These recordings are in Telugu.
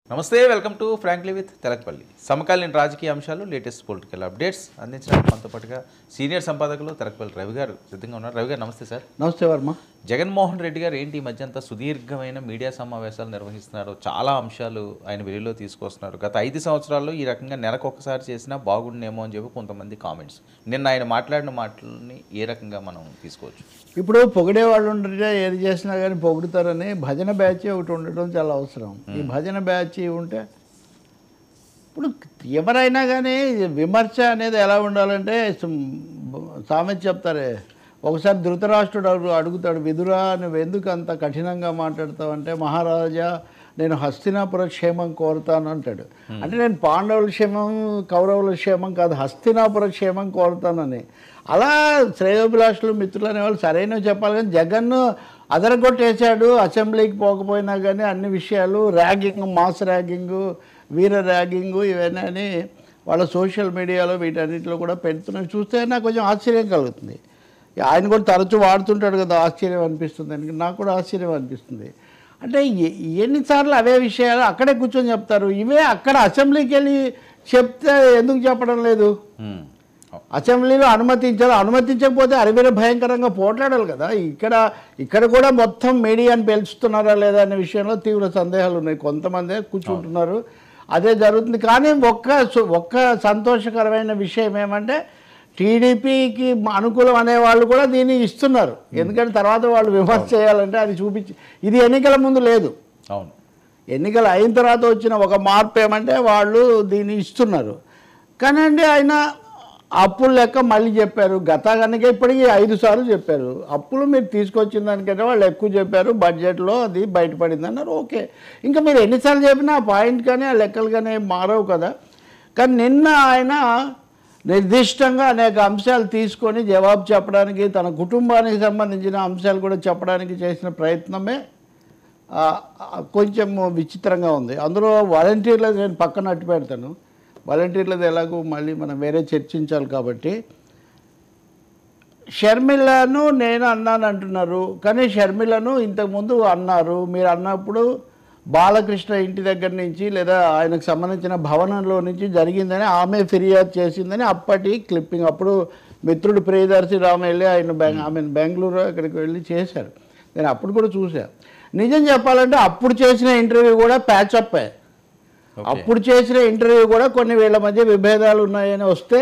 నమస్తే welcome to frankly with Telakapalli. సమకాలీన రాజకీయ అంశాలు, లేటెస్ట్ పొలిటికల్ అప్డేట్స్ అందించడానికి మనతో పాటుగా సీనియర్ సంపాదకులు తెలకపల్లి రవి గారు సిద్ధంగా ఉన్నారు. రవి గారు నమస్తే సార్. నమస్తే వర్మ. జగన్మోహన్ రెడ్డి గారు ఏంటి ఈ మధ్య అంతా సుదీర్ఘమైన మీడియా సమావేశాలు నిర్వహిస్తున్నారు, చాలా అంశాలు ఆయన వెలుగులో తీసుకొస్తున్నారు. గత 5 సంవత్సరాల్లో ఈ రకంగా నెలకు ఒకసారి చేసినా బాగుండేమో అని చెప్పి కొంతమంది కామెంట్స్. నిన్న ఆయన మాట్లాడిన మాటలని ఏ రకంగా మనం తీసుకోవచ్చు? ఇప్పుడు పొగిడే వాళ్ళు ఉంటే ఏది చేసినా కానీ పొగుడుతారని భజన బ్యాచ్ ఒకటి ఉండటం చాలా అవసరం. ఈ భజన బ్యాచ్ ఉంటే ఇప్పుడు ఎవరైనా కానీ విమర్శ అనేది ఎలా ఉండాలంటే సామెత చెప్తారే, ఒకసారి ధృతరాష్ట్రుడు అడుగుతాడు, విదురా నువ్వు ఎందుకు అంత కఠినంగా మాట్లాడతావు అంటే, మహారాజా నేను హస్తినాపుర క్షేమం కోరుతాను అంటాడు. అంటే నేను పాండవుల క్షేమం కౌరవుల క్షేమం కాదు, హస్తినాపుర క్షేమం కోరుతానని. అలా శ్రేయోభిలాషులు మిత్రులు అనేవాళ్ళు సరైనవి చెప్పాలి. కానీ జగన్ను అదరగొట్టేశాడు, అసెంబ్లీకి పోకపోయినా కానీ అన్ని విషయాలు ర్యాగింగ్, మాస్ ర్యాగింగు, వీర ర్యాగింగు ఇవన్నీ వాళ్ళ సోషల్ మీడియాలో వీటన్నిటిలో కూడా పెడుతున్నవి చూస్తే నాకు కొంచెం ఆశ్చర్యం కలుగుతుంది. ఆయన కూడా తరచూ వాడుతుంటాడు కదా, ఆశ్చర్యం అనిపిస్తుంది అని. నాకు కూడా ఆశ్చర్యం అనిపిస్తుంది. అంటే ఎన్నిసార్లు అవే విషయాలు అక్కడే కూర్చొని చెప్తారు, ఇవే అక్కడ అసెంబ్లీకి వెళ్ళి చెప్తే ఎందుకు చెప్పడం లేదు? అసెంబ్లీలో అనుమతించకపోతే అరవీర భయంకరంగా పోట్లాడాలి కదా. ఇక్కడ కూడా మొత్తం మీడియాని పేల్చుతున్నారా లేదా అనే విషయంలో తీవ్ర సందేహాలు ఉన్నాయి. కొంతమంది కూర్చుంటున్నారు, అదే జరుగుతుంది. కానీ ఒక్క సంతోషకరమైన విషయం ఏమంటే, టీడీపీకి అనుకూలం అనేవాళ్ళు కూడా దీన్ని ఇస్తున్నారు. ఎందుకంటే తర్వాత వాళ్ళు విమర్శ చేయాలంటే అది చూపించి, ఇది ఎన్నికల ముందు లేదు. అవును, ఎన్నికలు అయిన తర్వాత వచ్చిన ఒక మార్పు ఏమంటే వాళ్ళు దీన్ని ఇస్తున్నారు. కానీ అండి ఆయన అప్పుల లెక్క మళ్ళీ చెప్పారు. గతానికి ఇప్పటికీ 5 సార్లు చెప్పారు. అప్పులు మీరు తీసుకొచ్చిన దానికంటే వాళ్ళు ఎక్కువ చెప్పారు, బడ్జెట్లో అది బయటపడింది అన్నారు. ఓకే, ఇంకా మీరు ఎన్నిసార్లు చెప్పినా ఆ పాయింట్ కానీ ఆ లెక్కలు కానీ మారవు కదా. కానీ నిన్న ఆయన నిర్దిష్టంగా అనేక అంశాలు తీసుకొని జవాబు చెప్పడానికి, తన కుటుంబానికి సంబంధించిన అంశాలు కూడా చెప్పడానికి చేసిన ప్రయత్నమే కొంచెం విచిత్రంగా ఉంది. అందులో వాలంటీర్లు నేను పక్కన అట్టు పెడతాను. వాలంటీర్లది ఎలాగో మళ్ళీ మనం వేరే చర్చించాలి కాబట్టి, షర్మిలను నేను అన్నాను అంటున్నారు. కానీ షర్మిలను ఇంతకుముందు అన్నారు. మీరు అన్నప్పుడు బాలకృష్ణ ఇంటి దగ్గర నుంచి లేదా ఆయనకు సంబంధించిన భవనంలో నుంచి జరిగిందని ఆమె ఫిర్యాదు చేసిందని అప్పటి క్లిప్పింగ్. అప్పుడు మిత్రుడు ప్రియదర్శి రామ వెళ్ళి ఆమెను బెంగళూరు అక్కడికి వెళ్ళి చేశారు. నేను అప్పుడు కూడా చూశాను. నిజం చెప్పాలంటే అప్పుడు చేసిన ఇంటర్వ్యూ కూడా ప్యాచప్. అప్పుడు చేసిన ఇంటర్వ్యూ కూడా కొన్ని వీళ్ళ మధ్య విభేదాలు ఉన్నాయని వస్తే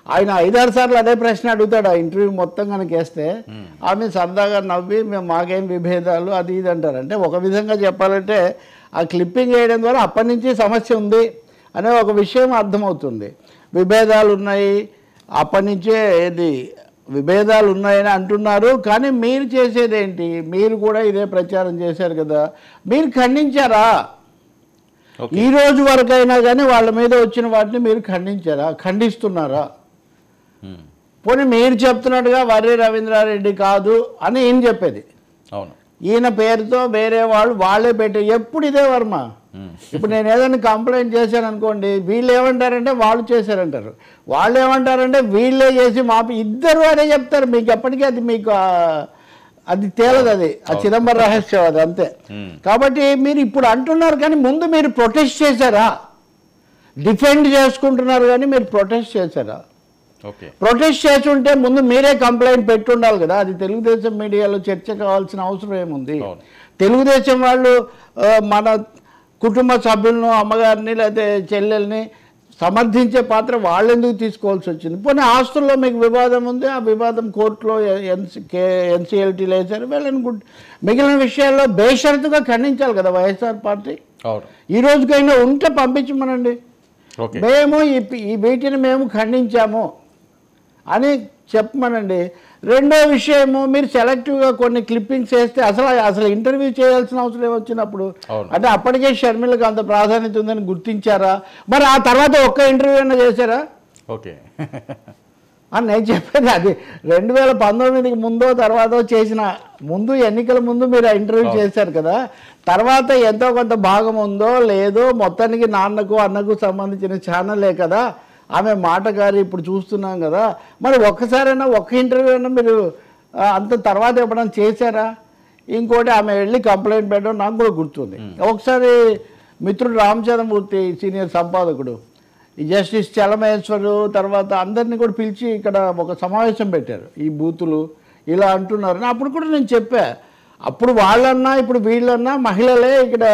ఆయన 5-6 సార్లు అదే ప్రశ్న అడుగుతాడు. ఆ ఇంటర్వ్యూ మొత్తం కనుక వేస్తే ఆమె సరదాగా నవ్వి మేము మాకేం విభేదాలు అది ఇది అంటారు. అంటే ఒక విధంగా చెప్పాలంటే ఆ క్లిప్పింగ్ వేయడం ద్వారా అప్పటి నుంచి సమస్య ఉంది అనే ఒక విషయం అర్థమవుతుంది. విభేదాలు ఉన్నాయి, అప్పటి నుంచే విభేదాలు ఉన్నాయని అంటున్నారు. కానీ మీరు చేసేది ఏంటి? మీరు కూడా ఇదే ప్రచారం చేశారు కదా, మీరు ఖండించారా? ఈ రోజు వరకైనా కానీ వాళ్ళ మీద వచ్చిన వాటిని మీరు ఖండించారా? ఖండిస్తున్నారా? పోనీ మీరు చెప్తున్నట్టుగా వర్రి రవీంద్రారెడ్డి కాదు అని ఈయన చెప్పేది. అవును, ఈయన పేరుతో వేరే వాళ్ళే పెట్టారు. ఎప్పుడు ఇదే వర్మ. ఇప్పుడు నేను ఏదైనా కంప్లైంట్ చేశాను అనుకోండి, వీళ్ళు ఏమంటారంటే వాళ్ళు చేశారంటారు, వాళ్ళు ఏమంటారంటే వీళ్ళే చేసి ఇద్దరు అదే చెప్తారు. మీకు ఎప్పటికీ అది తేలదు, అది ఆ చిదంబర రహస్యం, అది అంతే. కాబట్టి మీరు ఇప్పుడు అంటున్నారు కానీ ముందు మీరు ప్రొటెస్ట్ చేశారా? డిఫెండ్ చేసుకుంటున్నారు కానీ మీరు ప్రొటెస్ట్ చేశారా? ప్రొటెస్ట్ చేసి ఉంటే ముందు మీరే కంప్లైంట్ పెట్టుండాలి కదా. అది తెలుగుదేశం మీడియాలో చర్చ కావాల్సిన అవసరం ఏముంది? తెలుగుదేశం వాళ్ళు మన కుటుంబ సభ్యులను, అమ్మగారిని లేకపోతే చెల్లెల్ని సమర్థించే పాత్ర వాళ్ళు ఎందుకు తీసుకోవాల్సి వచ్చింది? పోనీ ఆస్తుల్లో మీకు వివాదం ఉంది, ఆ వివాదం కోర్టులో ఎన్సీఎల్టీలో వేశారు, వెళ్ళని మిగిలిన విషయాల్లో బేషరతుగా ఖండించాలి కదా వైఎస్ఆర్ పార్టీ. ఈ రోజుకైనా ఉంటే పంపించమనండి, మేము వీటిని మేము ఖండించాము అని చెప్పమనండి. రెండో విషయము, మీరు సెలెక్టివ్గా కొన్ని క్లిప్పింగ్స్ వేస్తే అసలు ఇంటర్వ్యూ చేయాల్సిన అవసరం వచ్చినప్పుడు అంటే అప్పటికే షర్మిలకు అంత ప్రాధాన్యత ఉందని గుర్తించారా? మరి ఆ తర్వాత ఒక్క ఇంటర్వ్యూ అయినా చేశారా? ఓకే అని నేను చెప్పేది అది 2019కి ముందో తర్వాతో చేసిన, ముందు ఎన్నికల ముందు మీరు ఆ ఇంటర్వ్యూ చేశారు కదా, తర్వాత ఎంతో కొంత భాగం ఉందో లేదో మొత్తానికి నాన్నకు అన్నకు సంబంధించిన ఛానలే కదా ఆమె మాటగారి. ఇప్పుడు చూస్తున్నాం కదా, మరి ఒక్కసారైనా ఒక్క ఇంటర్వ్యూ అయినా మీరు అంత తర్వాత ఎప్పుడైనా చేశారా? ఇంకోటి ఆమె వెళ్ళి కంప్లైంట్ పెట్టడం నాకు కూడా గుర్తుంది. ఒకసారి మిత్రుడు రామచంద్రమూర్తి సీనియర్ సంపాదకుడు, ఈ జస్టిస్ చలమేశ్వరు, తర్వాత అందరినీ కూడా పిలిచి ఇక్కడ ఒక సమావేశం పెట్టారు. ఈ బూతులు ఇలా అంటున్నారు. అప్పుడు కూడా నేను చెప్పా, అప్పుడు వాళ్ళన్నా ఇప్పుడు వీళ్ళన్నా మహిళలే ఇక్కడ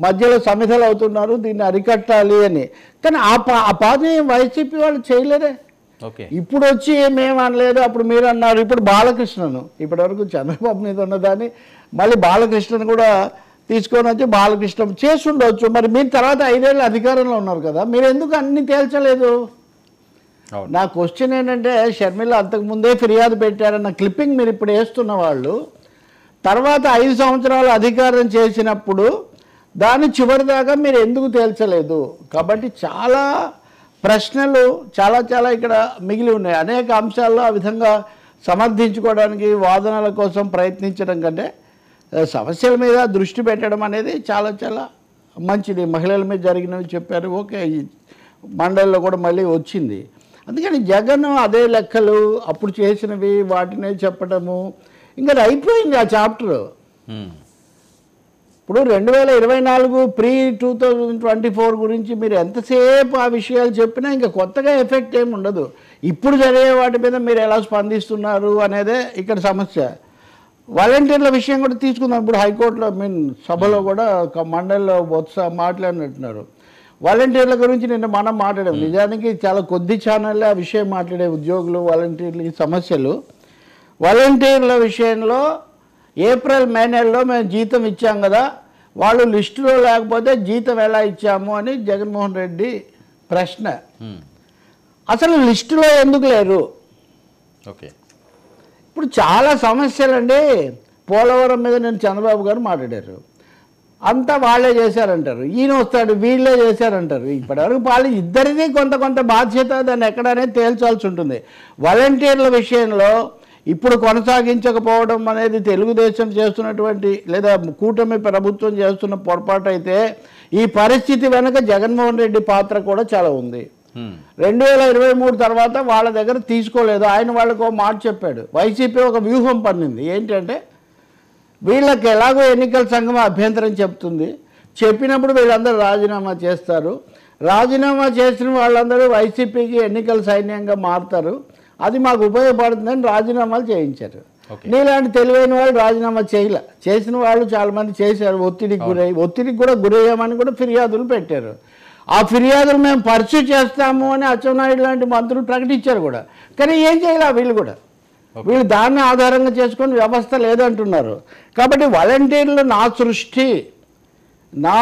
మధ్యలో సమిధలు అవుతున్నారు, దీన్ని అరికట్టాలి అని. కానీ ఆ పాదం వైసీపీ వాళ్ళు చేయలేరే. ఓకే, ఇప్పుడు వచ్చి మేము అనలేదు, అప్పుడు మీరు అన్నారు. ఇప్పుడు బాలకృష్ణను, ఇప్పటివరకు చంద్రబాబు మీద ఉన్నదాన్ని మళ్ళీ బాలకృష్ణను కూడా తీసుకొని వచ్చి బాలకృష్ణ చేసి ఉండవచ్చు. మరి మీరు తర్వాత 5 ఏళ్ళు అధికారంలో ఉన్నారు కదా, మీరు ఎందుకు అన్ని తేల్చలేదు? నా క్వశ్చన్ ఏంటంటే, షర్మిల అంతకుముందే ఫిర్యాదు పెట్టారన్న క్లిప్పింగ్ మీరు ఇప్పుడు వేస్తున్న వాళ్ళు, తర్వాత 5 సంవత్సరాలు అధికారం చేసినప్పుడు దాని చివరిదాకా మీరు ఎందుకు తేల్చలేదు? కాబట్టి చాలా ప్రశ్నలు చాలా ఇక్కడ మిగిలి ఉన్నాయి. అనేక అంశాల్లో ఆ విధంగా సమర్థించుకోవడానికి వాదనల కోసం ప్రయత్నించడం కంటే సమస్యల మీద దృష్టి పెట్టడం అనేది చాలా మంచిది. మహిళల మీద జరిగినవి చెప్పారు, ఓకే, ఈ మండలిలో కూడా మళ్ళీ వచ్చింది. అందుకని జగన్ అదే లెక్కలు అప్పుడు చేసినవి వాటినే చెప్పడము, ఇంకా అయిపోయింది ఆ చాప్టర్. ఇప్పుడు 2024 ప్రీ 2024 గురించి మీరు ఎంతసేపు ఆ విషయాలు చెప్పినా ఇంకా కొత్తగా ఎఫెక్ట్ ఏమి ఉండదు. ఇప్పుడు జరిగే వాటి మీద మీరు ఎలా స్పందిస్తున్నారు అనేదే ఇక్కడ సమస్య. వాలంటీర్ల విషయం కూడా తీసుకుందాం. ఇప్పుడు హైకోర్టులో సభలో కూడా మండలిలో మాట్లాడినట్టున్నారు. వాలంటీర్ల గురించి నిన్న మనం మాట్లాడాం. నిజానికి చాలా కొద్ది ఛానళ్ళే ఆ విషయం మాట్లాడే, ఉద్యోగులు వాలంటీర్లకి సమస్యలు. వాలంటీర్ల విషయంలో ఏప్రిల్ మే నెలలో మేము జీతం ఇచ్చాం కదా, వాళ్ళు లిస్టులో లేకపోతే జీతం ఎలా ఇచ్చాము అని జగన్మోహన్ రెడ్డి ప్రశ్న. అసలు లిస్టులో ఎందుకు లేరు? ఓకే, ఇప్పుడు చాలా సమస్యలండి. పోలవరం మీద నేను చంద్రబాబు గారు మాట్లాడారు, అంతా వాళ్ళే చేశారంటారు. ఈయన వస్తాడు, వీళ్ళే చేశారంటారు. ఇప్పటివరకు వాళ్ళు ఇద్దరిది కొంత బాధ్యత, దాన్ని ఎక్కడనే తేల్చాల్సి ఉంటుంది. వాలంటీర్ల విషయంలో ఇప్పుడు కొనసాగించకపోవడం అనేది తెలుగుదేశం చేస్తున్నటువంటి లేదా కూటమి ప్రభుత్వం చేస్తున్న పొరపాటు అయితే, ఈ పరిస్థితి వెనుక జగన్మోహన్ రెడ్డి పాత్ర కూడా చాలా ఉంది. 2023 తర్వాత వాళ్ళ దగ్గర తీసుకోలేదు. ఆయన వాళ్ళకు మాట చెప్పాడు. వైసీపీ ఒక వ్యూహం పన్నింది. ఏంటంటే, వీళ్ళకి ఎలాగో ఎన్నికల సంఘం అభ్యంతరం చెప్తుంది, చెప్పినప్పుడు వీళ్ళందరూ రాజీనామా చేస్తారు. రాజీనామా చేసిన వాళ్ళందరూ వైసీపీకి ఎన్నికల సైన్యంగా మారుతారు, అది మాకు ఉపయోగపడుతుందని రాజీనామాలు చేయించారు. నీలాంటి తెలివైన వాళ్ళు రాజీనామా చేసిన వాళ్ళు చాలామంది చేశారు. ఒత్తిడికి కూడా గురయ్యామని కూడా ఫిర్యాదులు పెట్టారు. ఆ ఫిర్యాదులు మేము పర్సూ చేస్తాము అని అచ్చెన్నాయుడు లాంటి మంత్రులు ప్రకటించారు కూడా. కానీ ఏం చేయాలి వీళ్ళు దాన్ని ఆధారంగా చేసుకొని వ్యవస్థ లేదంటున్నారు. కాబట్టి వాలంటీర్లు నా సృష్టి, నా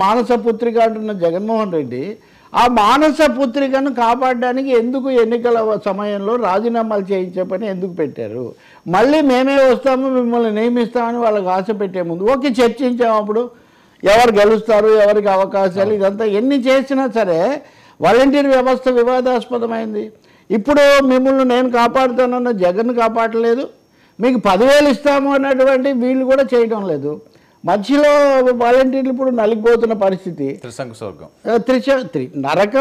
మానస పుత్రిక అంటున్న జగన్మోహన్ రెడ్డి ఆ మానస పుత్రికను కాపాడడానికి ఎందుకు ఎన్నికల సమయంలో రాజీనామాలు చేయించే పని ఎందుకు పెట్టారు? మళ్ళీ మేమే వస్తాము, మిమ్మల్ని నియమిస్తామని వాళ్ళకి ఆశ పెట్టే ముందు ఓకే చర్చించాము. అప్పుడు ఎవరు గెలుస్తారు, ఎవరికి అవకాశాలు, ఇదంతా ఎన్ని చేసినా సరే వాలంటీర్ వ్యవస్థ వివాదాస్పదమైంది. ఇప్పుడు మిమ్మల్ని నేను కాపాడుతానన్న జగన్ కాపాడలేదు, మీకు 10,000 ఇస్తాము అన్నటువంటి వీళ్ళు కూడా చేయడం లేదు. మధ్యలో వాలంటీర్లు ఇప్పుడు నలిగిపోతున్న పరిస్థితి. త్రిశంకు స్వర్గం, నరకం.